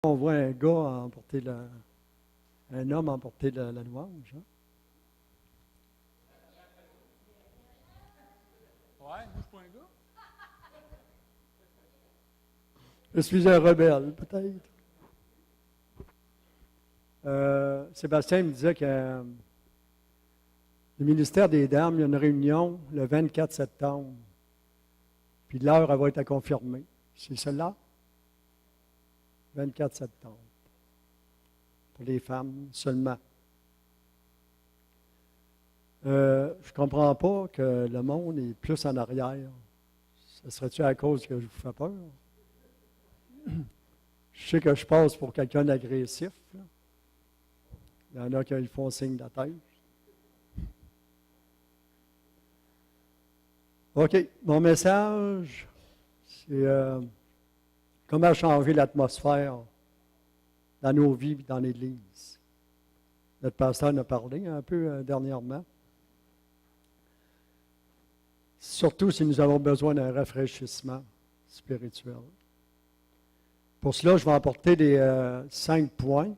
On voit un gars emporter un homme emporter la louange. Hein? Ouais, moi, je suis pas un gars. Je suis un rebelle, peut-être. Sébastien me disait que le ministère des Dames, il y a une réunion le 24 septembre. Puis l'heure, elle va être à confirmer. C'est celle-là? 24 septembre. Pour les femmes seulement. Je ne comprends pas que le monde est plus en arrière. Ce serait-tu à cause que je vous fais peur? Je sais que je passe pour quelqu'un d'agressif. Là. Il y en a qui font signe de la tête. OK. Mon message, c'est comment changer l'atmosphère dans nos vies et dans l'Église. Notre pasteur en a parlé un peu dernièrement. Surtout si nous avons besoin d'un rafraîchissement spirituel. Pour cela, je vais apporter des 5 points.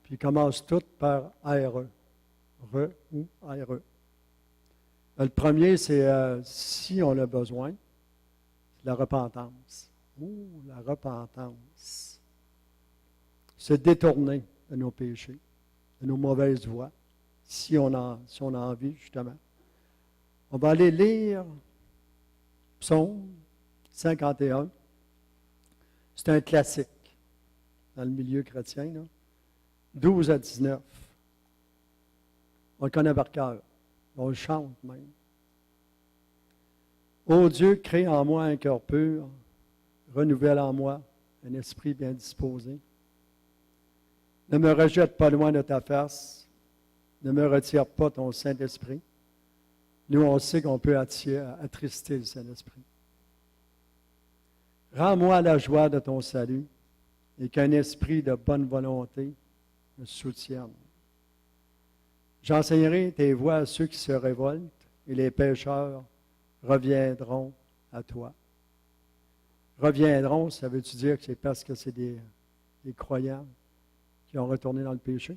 Puis ils commencent tous par RE. Re ou RE. Le premier, c'est si on a besoin, la repentance. La repentance. Se détourner de nos péchés, de nos mauvaises voies, si on a envie, justement. On va aller lire Psaume 51. C'est un classique dans le milieu chrétien, là. 12 à 19. On le connaît par cœur. On le chante même. Ô Dieu, crée en moi un cœur pur, renouvelle en moi un esprit bien disposé. Ne me rejette pas loin de ta face, ne me retire pas ton Saint-Esprit. Nous, on sait qu'on peut attrister le Saint-Esprit. Rends-moi la joie de ton salut et qu'un esprit de bonne volonté me soutienne. J'enseignerai tes voies à ceux qui se révoltent et les pécheurs reviendront à toi. Reviendront, ça veut-tu dire que c'est parce que c'est des croyants qui ont retourné dans le péché?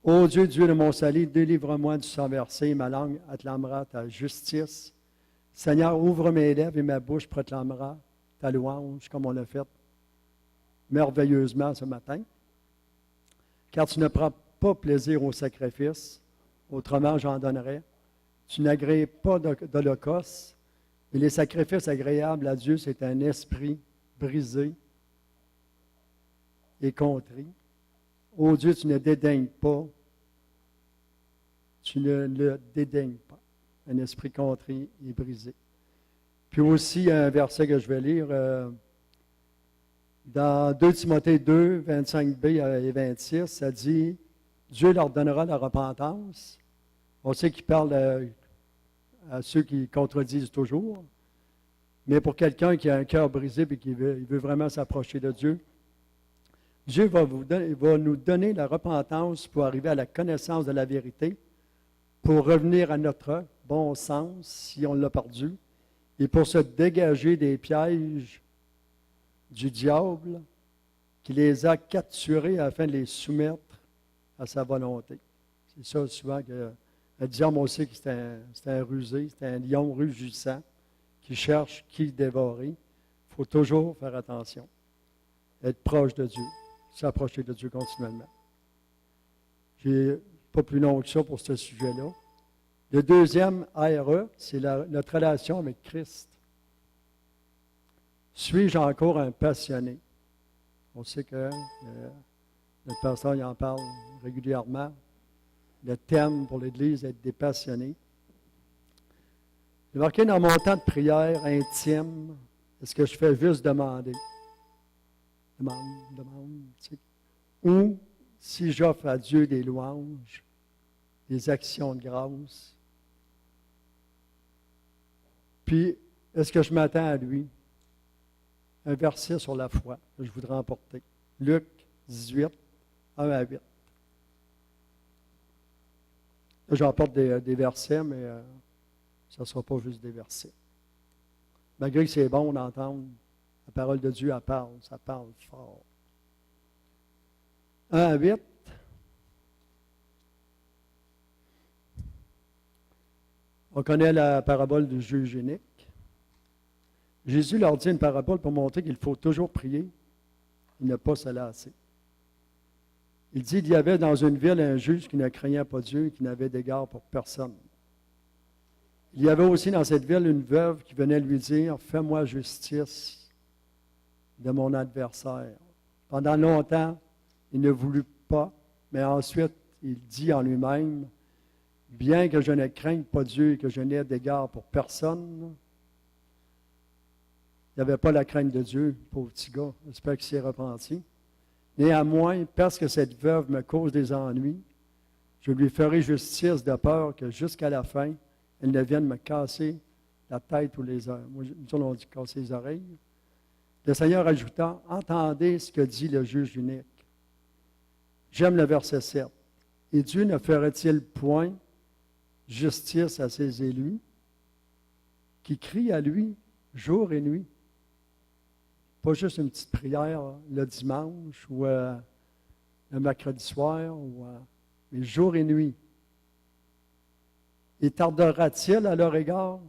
Ô Dieu, Dieu de mon salut, délivre-moi du sang versé, ma langue acclamera ta justice. Seigneur, ouvre mes lèvres et ma bouche proclamera ta louange, comme on l'a fait merveilleusement ce matin. Car tu ne prends pas plaisir au sacrifice, autrement j'en donnerais. Tu n'agrées pas d'holocauste, mais les sacrifices agréables à Dieu, c'est un esprit brisé et contrit. Ô Dieu, tu ne dédaignes pas, tu ne le dédaignes pas, un esprit contrit et brisé. Puis aussi, un verset que je vais lire, dans 2 Timothée 2, 25b et 26, ça dit, Dieu leur donnera la repentance. On sait qu'il parle à ceux qui contredisent toujours, mais pour quelqu'un qui a un cœur brisé et qui veut vraiment s'approcher de Dieu, Dieu va nous donner la repentance pour arriver à la connaissance de la vérité, pour revenir à notre bon sens si on l'a perdu, et pour se dégager des pièges du diable qui les a capturés afin de les soumettre à sa volonté. C'est ça souvent que le diable aussi, c'est un rusé, c'est un lion rugissant qui cherche qui dévorer. Il faut toujours faire attention, être proche de Dieu, s'approcher de Dieu continuellement. J'ai pas plus long que ça pour ce sujet-là. Le deuxième RE, c'est notre relation avec Christ. Suis-je encore un passionné? On sait que notre pasteur il en parle régulièrement. Le thème pour l'Église est des passionnés. J'ai marqué dans mon temps de prière intime, est-ce que je fais juste demander? Demande. Tu sais. Ou si j'offre à Dieu des louanges, des actions de grâce. Puis, est-ce que je m'attends à lui? Un verset sur la foi que je voudrais emporter. Luc 18, 1 à 8. Là, j'emporte des versets, mais ce ne sera pas juste des versets. Malgré que c'est bon d'entendre la parole de Dieu, elle parle, ça parle fort. 1:8. On connaît la parabole du juge unique. Jésus leur dit une parabole pour montrer qu'il faut toujours prier et ne pas se lasser. Il dit, il y avait dans une ville un juge qui ne craignait pas Dieu et qui n'avait d'égard pour personne. Il y avait aussi dans cette ville une veuve qui venait lui dire, fais-moi justice de mon adversaire. Pendant longtemps, il ne voulut pas, mais ensuite, il dit en lui-même, bien que je ne craigne pas Dieu et que je n'ai d'égard pour personne, il n'y avait pas la crainte de Dieu, pauvre petit gars. J'espère qu'il s'est repenti. Néanmoins, parce que cette veuve me cause des ennuis, je lui ferai justice de peur que jusqu'à la fin, elle ne vienne me casser la tête ou les oreilles. Nous, on dit casser les oreilles. Le Seigneur ajouta, entendez ce que dit le juge unique. J'aime le verset 7. Et Dieu ne ferait-il point justice à ses élus qui crient à lui jour et nuit? Pas juste une petite prière le dimanche ou le mercredi soir, mais jour et nuit. Et tardera-t-il à leur égard?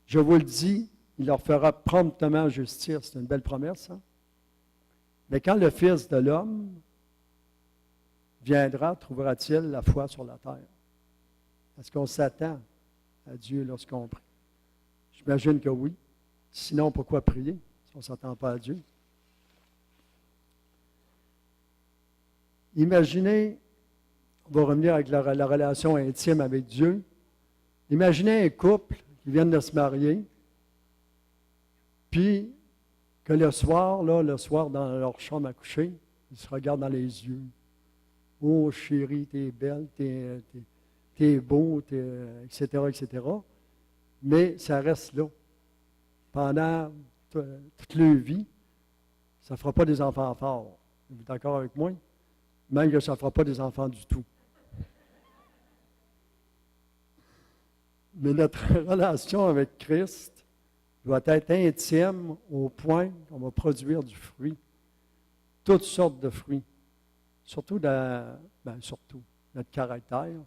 Je vous le dis, il leur fera promptement justice. C'est une belle promesse, hein? Mais quand le Fils de l'homme viendra, trouvera-t-il la foi sur la terre? Est-ce qu'on s'attend à Dieu lorsqu'on prie? J'imagine que oui. Sinon, pourquoi prier si on ne s'attend pas à Dieu? Imaginez, on va revenir avec la relation intime avec Dieu. Imaginez un couple qui vient de se marier, puis que le soir dans leur chambre à coucher, ils se regardent dans les yeux. Oh chérie, t'es belle, t'es beau, etc., etc. Mais ça reste là. Pendant toute leur vie, ça ne fera pas des enfants forts. Vous êtes d'accord avec moi? Même que ça ne fera pas des enfants du tout. Mais notre relation avec Christ doit être intime au point qu'on va produire du fruit. Toutes sortes de fruits. Surtout notre caractère.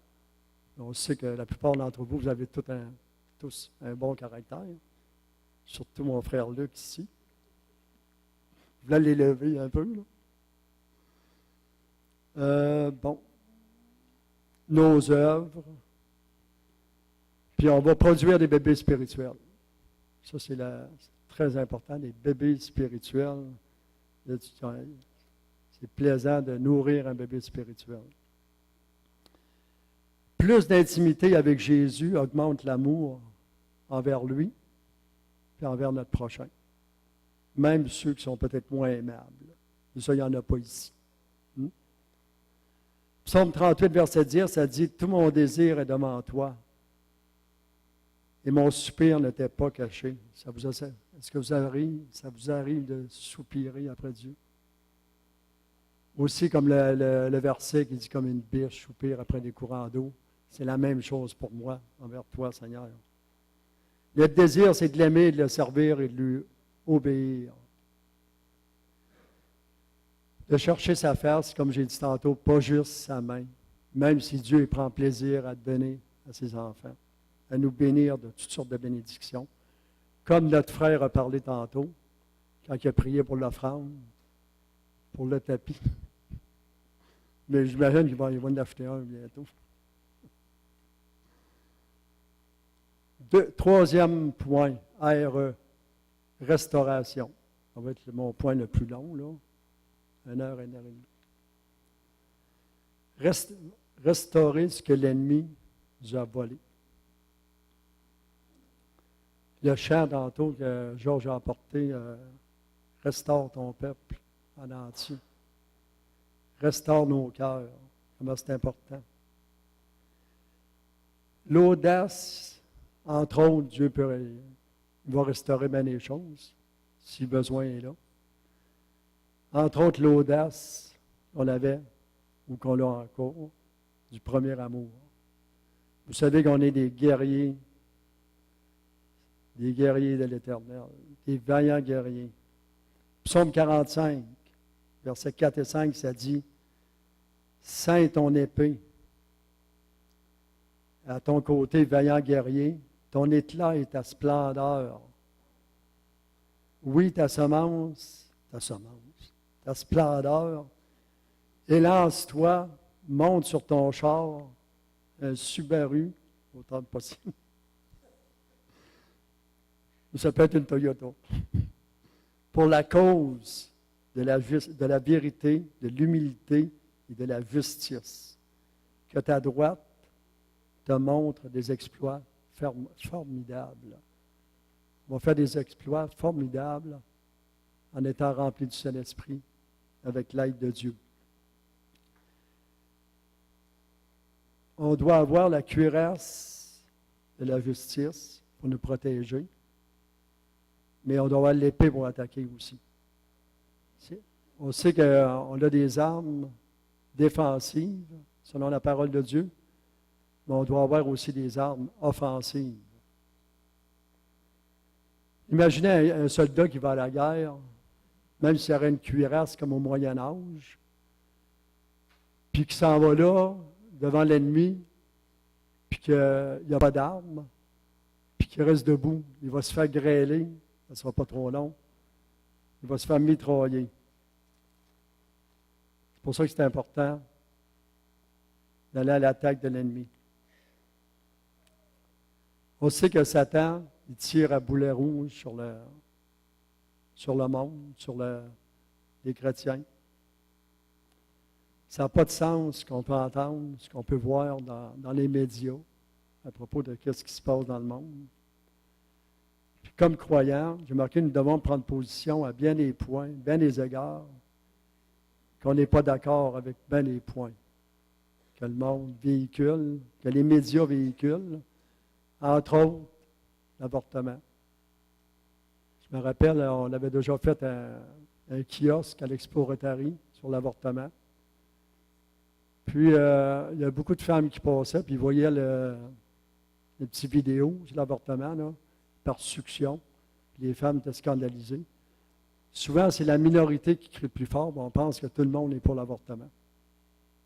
On sait que la plupart d'entre vous, vous avez tous un bon caractère. Surtout mon frère Luc ici. Je voulais l'élever un peu. Nos œuvres. Puis on va produire des bébés spirituels. Ça, c'est très important, des bébés spirituels. C'est plaisant de nourrir un bébé spirituel. Plus d'intimité avec Jésus augmente l'amour envers lui et envers notre prochain. Même ceux qui sont peut-être moins aimables. Et ça, il n'y en a pas ici. Psaume 38, verset 10, ça dit « Tout mon désir est devant toi. Et mon soupir ne t'est pas caché. » Est-ce que ça vous arrive de soupirer après Dieu? Aussi, comme le verset qui dit comme une biche soupire après des courants d'eau, c'est la même chose pour moi, envers toi, Seigneur. Le désir, c'est de l'aimer, de le servir et de lui obéir. De chercher sa face, comme j'ai dit tantôt, pas juste sa main, même si Dieu prend plaisir à donner à ses enfants, à nous bénir de toutes sortes de bénédictions. Comme notre frère a parlé tantôt, quand il a prié pour l'offrande, pour le tapis. Mais j'imagine qu'il va en acheter un bientôt. Troisième point, RE, restauration. Ça va être mon point le plus long, là. 1 heure et demie. Restaurer ce que l'ennemi nous a volé. Le chant tantôt que Georges a apporté, restaure ton peuple en entier. Restaure nos cœurs. Comment c'est important. L'audace, entre autres, Dieu va restaurer bien les choses, si besoin est là. Entre autres, l'audace qu'on avait, ou qu'on a encore, du premier amour. Vous savez qu'on est des guerriers de l'Éternel, des vaillants guerriers. Psaume 45, versets 4 et 5, ça dit, « Saint est ton épée, à ton côté, vaillant guerrier, ton éclat et ta splendeur. Oui, ta splendeur, élance-toi, monte sur ton char, un Subaru, autant que possible. Ça peut être une Toyota. Pour la cause de la vérité, de l'humilité et de la justice. Que ta droite te montre des exploits formidables. On va faire des exploits formidables en étant remplis du Saint-Esprit avec l'aide de Dieu. On doit avoir la cuirasse de la justice pour nous protéger, mais on doit avoir l'épée pour attaquer aussi. On sait qu'on a des armes défensives, selon la parole de Dieu, mais on doit avoir aussi des armes offensives. Imaginez un soldat qui va à la guerre, même s'il aurait une cuirasse comme au Moyen Âge, puis qui s'en va là, devant l'ennemi, puis qu'il n'y a pas d'armes, puis qu'il reste debout. Il va se faire grêler, ça ne sera pas trop long. Il va se faire mitrailler. C'est pour ça que c'est important d'aller à l'attaque de l'ennemi. On sait que Satan, il tire à boulet rouge sur le monde, sur les chrétiens. Ça n'a pas de sens ce qu'on peut entendre, ce qu'on peut voir dans les médias à propos de ce qui se passe dans le monde. Puis comme croyants, j'ai marqué, nous devons prendre position à bien des points, bien des égards, qu'on n'est pas d'accord avec bien des points que le monde véhicule, que les médias véhiculent, entre autres, l'avortement. Je me rappelle, on avait déjà fait un kiosque à l'Expo Rotary sur l'avortement. Puis, il y a beaucoup de femmes qui passaient, puis ils voyaient les petites vidéos sur l'avortement, là, par succion. Puis les femmes étaient scandalisées. Souvent, c'est la minorité qui crie le plus fort, on pense que tout le monde est pour l'avortement.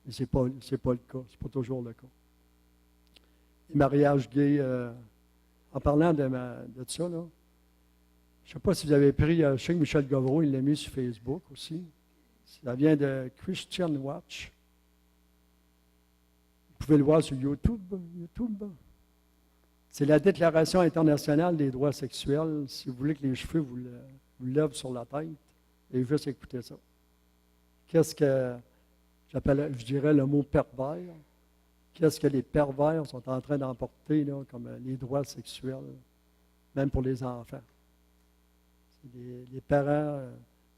Mais ce n'est pas le cas, ce n'est pas toujours le cas. Les mariages gays, en parlant de ça, là, je ne sais pas si vous avez pris, je sais que Michel Govreau, il l'a mis sur Facebook aussi. Ça vient de Christian Watch. Vous pouvez le voir sur YouTube. C'est la Déclaration internationale des droits sexuels. Si vous voulez que les cheveux vous lèvent sur la tête, et juste écoutez ça. Qu'est-ce que je dirais le mot pervers? Qu'est-ce que les pervers sont en train d'emporter là, comme les droits sexuels, même pour les enfants? Les parents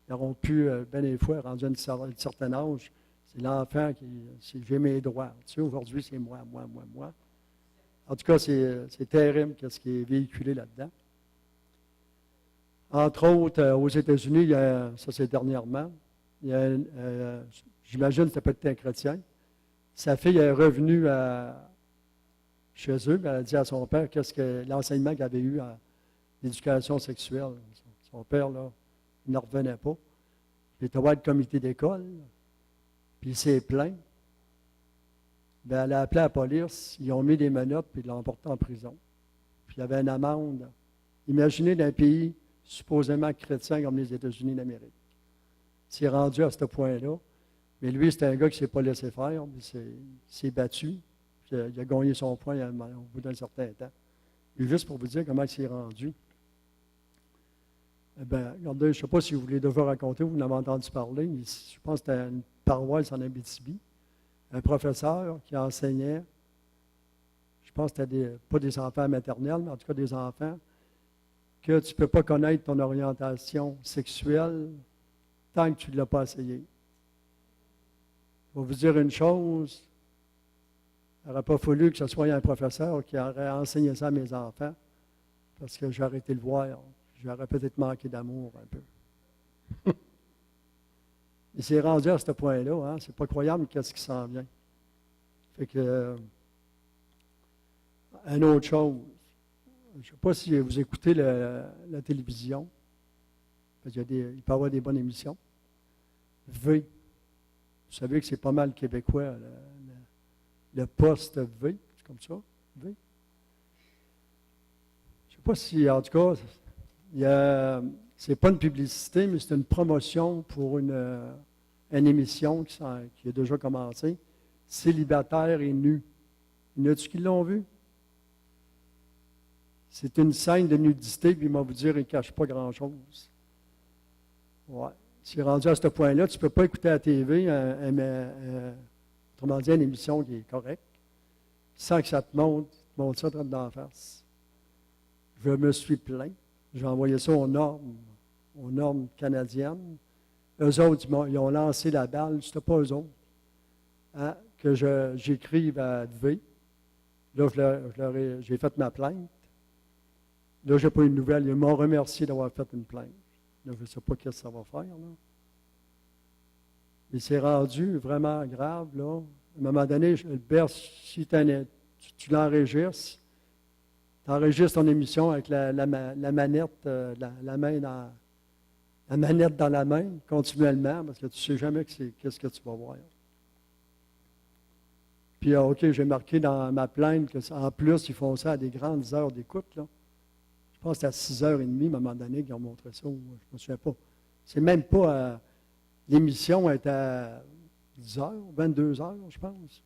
n'auront pu, bien des fois, rendu à un certain âge, c'est l'enfant qui j'ai mes droits. Tu sais, aujourd'hui, c'est moi. En tout cas, c'est terrible ce qui est véhiculé là-dedans. Entre autres, aux États-Unis, ça c'est dernièrement, j'imagine que ça peut être un chrétien. Sa fille est revenue chez eux, elle a dit à son père qu'est-ce que l'enseignement qu'il avait eu en éducation sexuelle. Son père, là, il ne revenait pas. Il était voir le comité d'école, puis il s'est plaint. Bien, elle a appelé la police, ils ont mis des menottes, puis ils l'ont emporté en prison. Puis il y avait une amende. Imaginez d'un pays supposément chrétien comme les États-Unis d'Amérique. Il s'est rendu à ce point-là. Mais lui, c'était un gars qui ne s'est pas laissé faire, il s'est battu, puis il a gagné son point au bout d'un certain temps. Et juste pour vous dire comment il s'est rendu. Eh bien, regardez, je ne sais pas si vous voulez déjà raconter, vous en avez entendu parler. Je pense que c'était une paroisse en Abitibi. Un professeur qui enseignait, je pense que c'était pas des enfants maternels, mais en tout cas des enfants, que tu ne peux pas connaître ton orientation sexuelle tant que tu ne l'as pas essayé. Je vais vous dire une chose, il n'aurait pas fallu que ce soit un professeur qui aurait enseigné ça à mes enfants, parce que j'aurais été le voir. J'aurais peut-être manqué d'amour un peu. Il s'est rendu à ce point-là, hein? C'est pas croyable qu'est-ce qui s'en vient. Fait que, une autre chose, je ne sais pas si vous écoutez la télévision. parce qu'il il peut y avoir des bonnes émissions. V. Vous savez que c'est pas mal québécois, le poste V, c'est comme ça, V. Je ne sais pas si, en tout cas, c'est pas une publicité, mais c'est une promotion pour une émission qui a déjà commencé, Célibataire et nu. Il y en a-tu qui l'ont vu? C'est une scène de nudité, puis il va vous dire qu'il ne cache pas grand-chose. Ouais. C'est rendu à ce point-là, tu ne peux pas écouter à la TV, autrement dit, une émission qui est correcte, sans que ça te montre ça d'en face. Je me suis plaint. J'ai envoyé ça aux normes canadiennes. Eux autres, ils ont lancé la balle, c'était pas eux autres, hein, que j'écrive à V. Là, j'ai fait ma plainte. Là, je n'ai pas eu de nouvelles. Ils m'ont remercié d'avoir fait une plainte. Là, je ne sais pas ce que ça va faire. Là. Mais c'est rendu vraiment grave. Là. À un moment donné, si tu l'enregistres, tu enregistres ton émission avec la manette, la main la manette dans la main, continuellement, parce que tu ne sais jamais qu'est-ce que tu vas voir. Puis, OK, j'ai marqué dans ma plainte qu'en plus, ils font ça à des grandes heures d'écoute. Là. Je pense que c'était à 6h30, à un moment donné, qu'ils ont montré ça. Je ne me souviens pas. C'est même pas... l'émission est à 10h, 22h, je pense.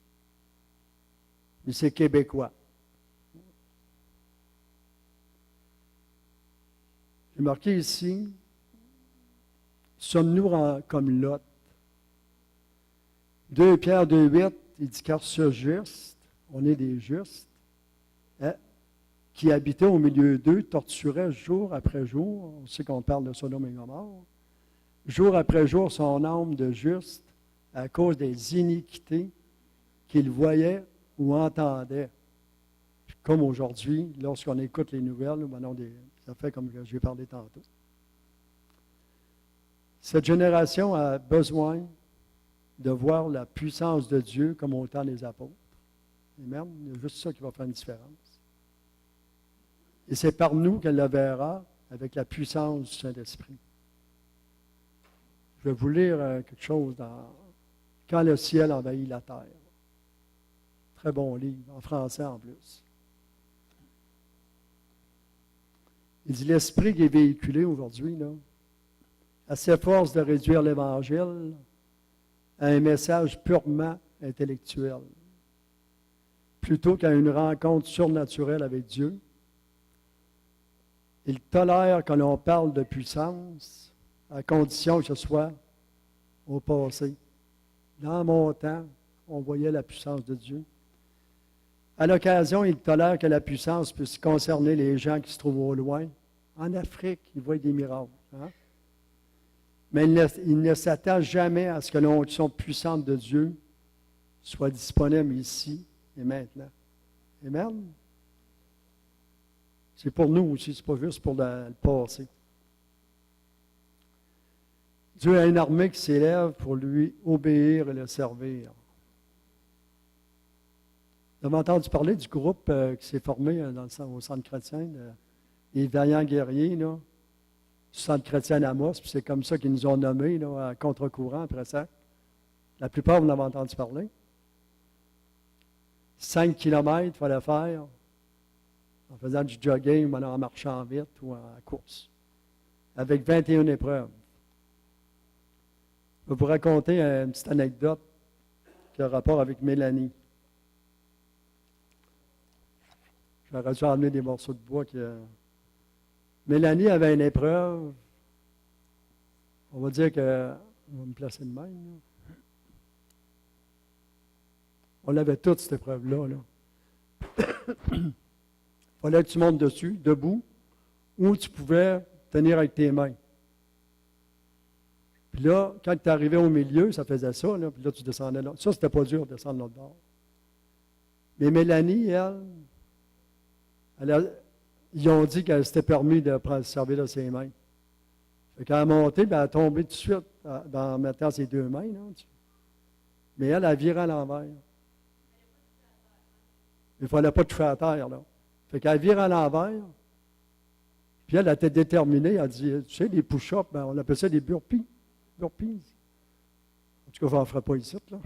Mais c'est québécois. J'ai marqué ici, sommes-nous comme Lot? 2 Pierre 2,8, il dit car ce juste, on est des justes, hein, qui habitait au milieu d'eux, torturait jour après jour, on sait qu'on parle de Sodome et Gomorrhe, jour après jour son âme de juste à cause des iniquités qu'il voyait ou entendait. Puis comme aujourd'hui, lorsqu'on écoute les nouvelles, ça fait comme j'ai parlé tantôt. Cette génération a besoin de voir la puissance de Dieu comme au temps des apôtres. Amen. Il y a juste ça qui va faire une différence. Et c'est par nous qu'elle le verra avec la puissance du Saint-Esprit. Je vais vous lire quelque chose dans Quand le ciel envahit la terre. Très bon livre, en français en plus. Il dit l'esprit qui est véhiculé aujourd'hui, là, à s'efforce de réduire l'Évangile à un message purement intellectuel, plutôt qu'à une rencontre surnaturelle avec Dieu. Il tolère que l'on parle de puissance, à condition que ce soit au passé. Dans mon temps, on voyait la puissance de Dieu. À l'occasion, il tolère que la puissance puisse concerner les gens qui se trouvent au loin. En Afrique, ils voient des miracles. Hein? Mais il ne s'attache jamais à ce que l'onction puissante de Dieu soit disponible ici et maintenant. Amen. C'est pour nous aussi, ce n'est pas juste pour le passé. Dieu a une armée qui s'élève pour lui obéir et le servir. Vous avez entendu parler du groupe qui s'est formé au centre chrétien, les vaillants guerriers, là, du centre chrétien Amos, puis c'est comme ça qu'ils nous ont nommés, là, à contre-courant après ça. La plupart, vous en avez entendu parler. 5 kilomètres, il fallait faire en faisant du jogging, ou en marchant vite, ou en course, avec 21 épreuves. Je vais vous raconter une petite anecdote qui a rapport avec Mélanie. J'aurais dû emmener des morceaux de bois. Mélanie avait une épreuve. On va dire que... On va me placer de même. Là. On l'avait toute, cette épreuve-là. Il fallait que tu montes dessus, debout, ou tu pouvais tenir avec tes mains. Puis là, quand tu arrivais au milieu, ça faisait ça, là, puis là, tu descendais là. Ça, c'était pas dur de descendre l'autre bord. Mais Mélanie, ils ont dit qu'elle s'était permis de servir de ses mains. Fait qu'elle a monté, puis elle a tombé tout de suite en mettant ses 2 mains. Là, mais elle a viré à l'envers. Il ne fallait pas toucher à terre. Là. Fait qu'elle vire à l'envers, Puis elle était déterminée, elle dit, tu sais, les push-ups, ben, on appelle ça des burpees. Burpees. En tout cas, on n'en fera pas ici, là.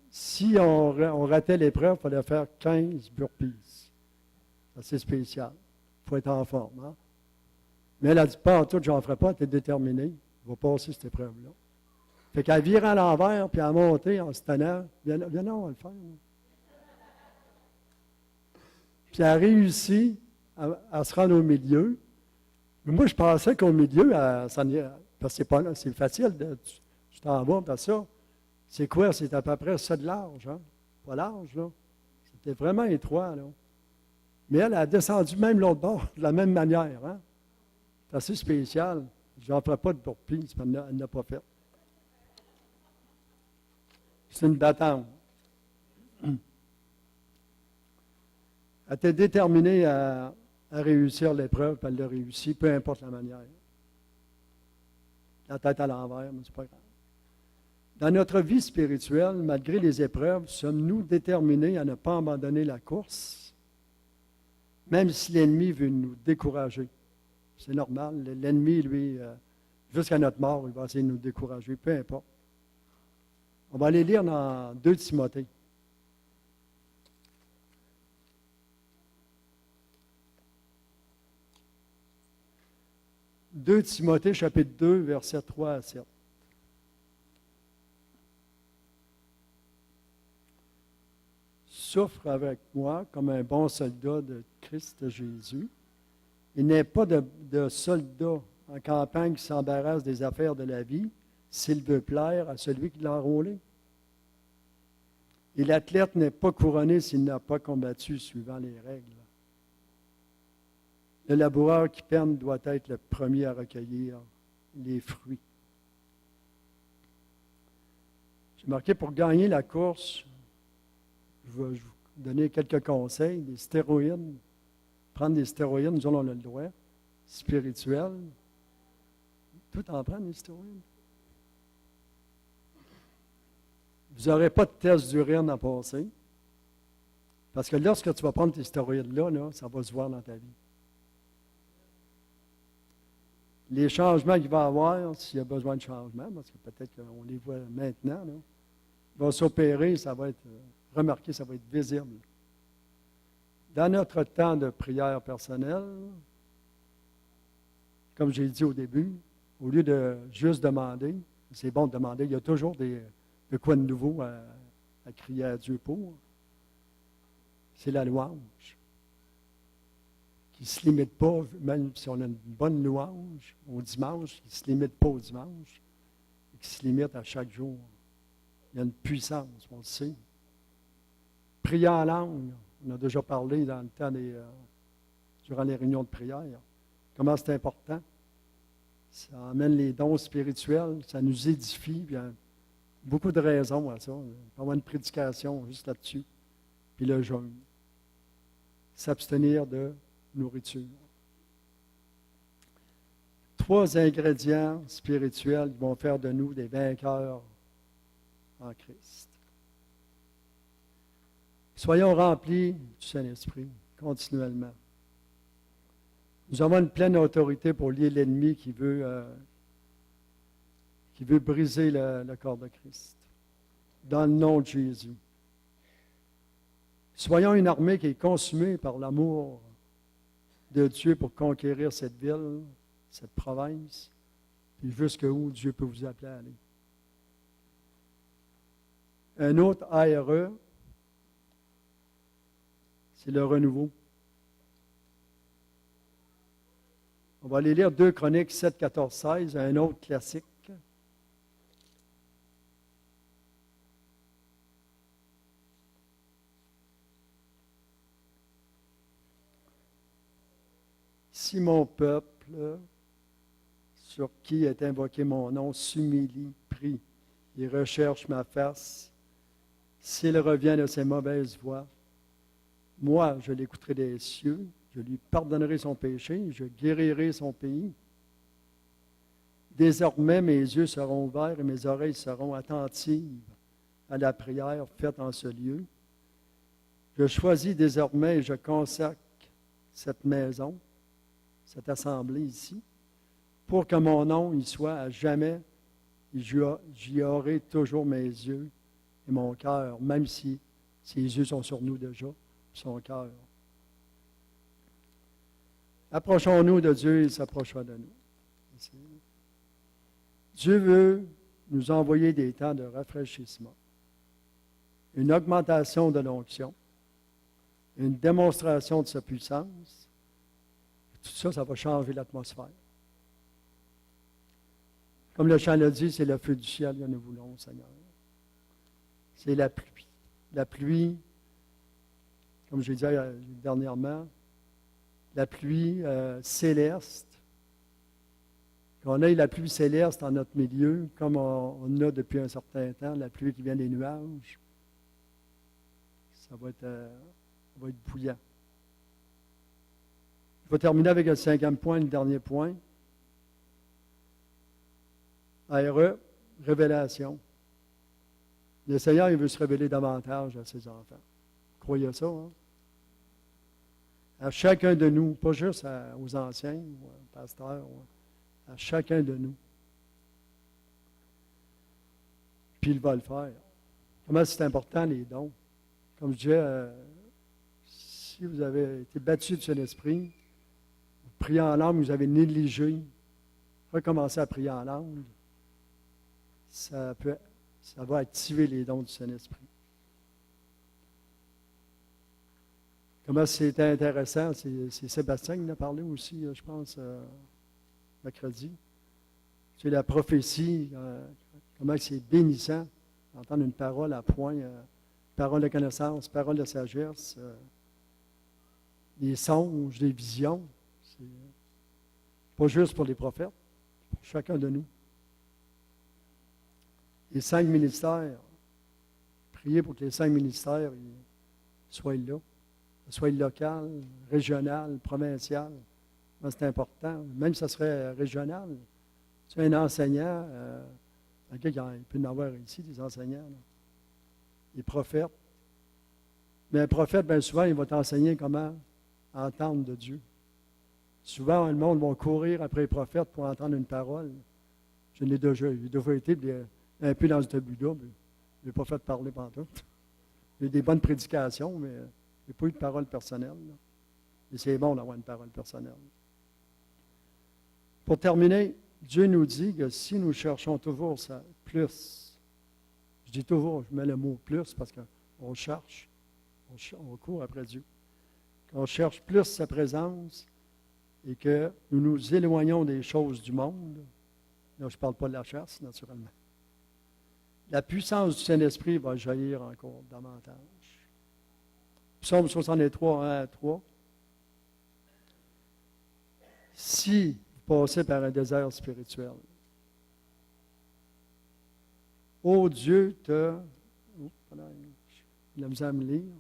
Si on ratait l'épreuve, il fallait faire 15 burpees. C'est assez spécial. Il faut être en forme. Hein? Mais elle a dit, pas en tout, je n'en ferai pas, elle était déterminée. Elle va passer cette épreuve-là. Fait qu'elle virait à l'envers, puis elle montait en se tenant. Viens, non, on va le faire. Là. Puis elle a réussi à se rendre au milieu. Mais moi, je pensais qu'au milieu, parce que c'est facile, tu t'en vas, parce que ça, c'est quoi? C'est à peu près ça de large, hein? Pas large, là. C'était vraiment étroit, là. Mais elle a descendu même l'autre bord de la même manière, hein? C'est assez spécial. Je n'en ferai pas de burpees, elle n'a pas fait. C'est une battante. Elle était déterminée à réussir l'épreuve, puis elle l'a réussi, peu importe la manière. La tête à l'envers, mais c'est pas grave. Dans notre vie spirituelle, malgré les épreuves, sommes-nous déterminés à ne pas abandonner la course, même si l'ennemi veut nous décourager? C'est normal. L'ennemi, lui, jusqu'à notre mort, il va essayer de nous décourager, peu importe. On va aller lire dans 2 Timothée. 2 Timothée, chapitre 2, versets 3 à 7. Souffre avec moi comme un bon soldat de Christ Jésus. Il n'est pas de soldat en campagne qui s'embarrasse des affaires de la vie s'il veut plaire à celui qui l'a enrôlé. Et l'athlète n'est pas couronné s'il n'a pas combattu suivant les règles. Le laboureur qui peine doit être le premier à recueillir les fruits. J'ai marqué pour gagner la course, je vais vous donner quelques conseils. Des stéroïdes. Prendre des stéroïdes, nous on a le droit. Spirituel. Tout en prendre, des stéroïdes. Vous n'aurez pas de test d'urine à passer. Parce que lorsque tu vas prendre tes stéroïdes-là, ça va se voir dans ta vie. Les changements qu'il va y avoir, s'il y a besoin de changement, parce que peut-être qu'on les voit maintenant, là, il va s'opérer, ça va être remarqué, ça va être visible. Dans notre temps de prière personnelle, comme j'ai dit au début, au lieu de juste demander, c'est bon de demander, il y a toujours de quoi de nouveau à crier à Dieu pour. C'est la louange. Qui ne se limite pas, même si on a une bonne louange au dimanche, qui ne se limite pas au dimanche, et qui se limite à chaque jour. Il y a une puissance, on le sait. Prier en langue, on a déjà parlé dans le temps durant les réunions de prière, comment c'est important. Ça amène les dons spirituels, ça nous édifie, il y a beaucoup de raisons à ça. On peut avoir une prédication juste là-dessus. Puis le jeûne. S'abstenir de nourriture. 3 ingrédients spirituels qui vont faire de nous des vainqueurs en Christ. Soyons remplis du Saint-Esprit continuellement. Nous avons une pleine autorité pour lier l'ennemi qui veut briser le corps de Christ. Dans le nom de Jésus. Soyons une armée qui est consumée par l'amour de Dieu pour conquérir cette ville, cette province, puis jusqu'où Dieu peut vous appeler à aller. Un autre ARE, c'est le renouveau. On va aller lire 2 Chroniques 7, 14, 16, un autre classique. Si mon peuple, sur qui est invoqué mon nom, s'humilie, prie et recherche ma face, s'il revient de ses mauvaises voies, moi, je l'écouterai des cieux, je lui pardonnerai son péché, je guérirai son pays. Désormais, mes yeux seront ouverts et mes oreilles seront attentives à la prière faite en ce lieu. Je choisis désormais et je consacre cette maison, cette assemblée ici, pour que mon nom y soit à jamais, et j'y aurai toujours mes yeux et mon cœur, même si ses yeux sont sur nous déjà, son cœur. Approchons-nous de Dieu, il s'approchera de nous. Dieu veut nous envoyer des temps de rafraîchissement, une augmentation de l'onction, une démonstration de sa puissance. Tout ça, ça va changer l'atmosphère. Comme le chant l'a dit, c'est le feu du ciel que nous voulons, Seigneur. C'est la pluie. La pluie, comme j'ai dit dernièrement, la pluie céleste. Qu'on ait la pluie céleste en notre milieu, comme on a depuis un certain temps, la pluie qui vient des nuages, ça va être bouillant. Je vais terminer avec le 5e point, le dernier point. RE, révélation. Le Seigneur, il veut se révéler davantage à ses enfants. Croyez ça, hein? À chacun de nous, pas juste aux anciens, aux pasteurs, à chacun de nous. Puis il va le faire. Comment c'est important, les dons? Comme je disais, si vous avez été battu de Saint-Esprit, vous priez en langue, vous avez négligé, recommencez à prier en langue, ça va activer les dons du Saint-Esprit. Comment c'était intéressant, c'est Sébastien qui en a parlé aussi, je pense, mercredi. C'est la prophétie, comment c'est bénissant d'entendre une parole à point, parole de connaissance, parole de sagesse, des songes, des visions. C'est pas juste pour les prophètes, pour chacun de nous. Les 5 ministères, priez pour que les 5 ministères soient là, soient local, régional, provincial. C'est important. Même si ça serait régional. Tu es un enseignant, il peut y en avoir ici, des enseignants, là, des prophètes. Mais un prophète, bien souvent, il va t'enseigner comment entendre de Dieu. Souvent, le monde va courir après les prophètes pour entendre une parole. Je l'ai déjà été un peu dans ce but-là, mais je n'ai pas fait parler pantoute. Il y a des bonnes prédications, mais il n'y a pas eu de parole personnelle. Là. Et c'est bon d'avoir une parole personnelle. Pour terminer, Dieu nous dit que si nous cherchons toujours ça, plus, je dis toujours, je mets le mot plus parce qu'on cherche, on court après Dieu. Qu'on cherche plus sa présence et que nous nous éloignons des choses du monde. Là, je ne parle pas de la chasse, naturellement. La puissance du Saint-Esprit va jaillir encore davantage. Psaume 63, 1 à 3. Si vous passez par un désert spirituel, ô Dieu, il a besoin de me lire.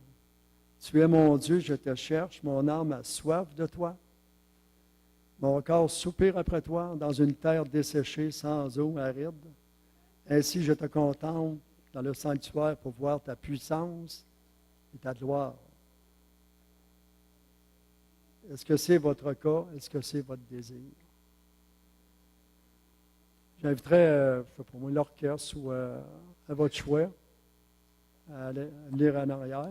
Tu es mon Dieu, je te cherche, mon âme a soif de toi. Mon corps soupire après toi dans une terre desséchée, sans eau, aride. Ainsi, je te contemple dans le sanctuaire pour voir ta puissance et ta gloire. Est-ce que c'est votre cas? Est-ce que c'est votre désir? J'inviterais, pour moi, l'orchestre ou à votre choix à venir en arrière.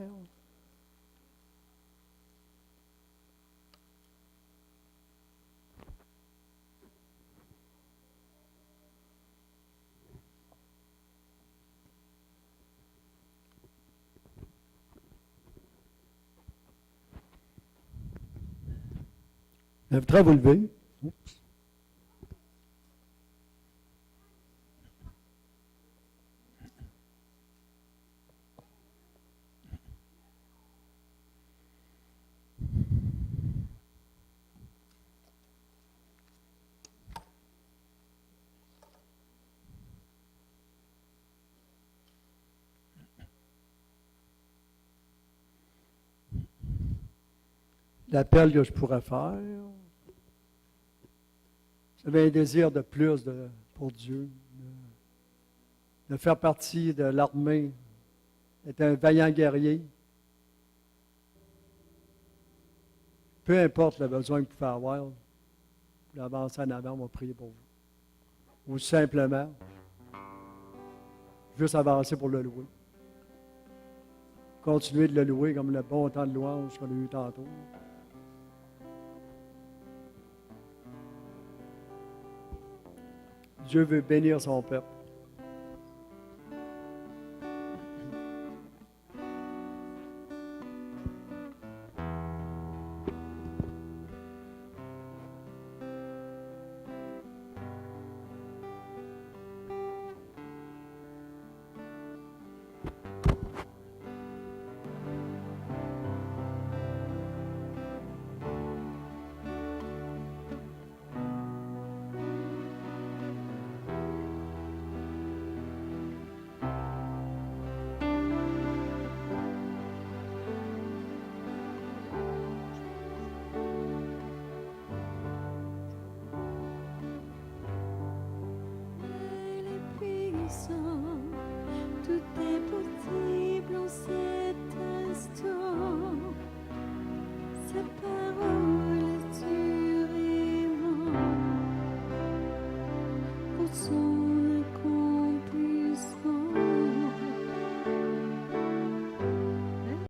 J'inviterais à vous lever. Oups. L'appel que je pourrais faire. J'avais un désir de plus pour Dieu, de faire partie de l'armée, d'être un vaillant guerrier. peu importe le besoin que vous pouvez avoir, vous pouvez avancer en avant, on va prier pour vous. Ou simplement, juste avancer pour le louer. Continuez de le louer comme le bon temps de louange qu'on a eu tantôt. Dieu veut bénir son peuple. Puissant.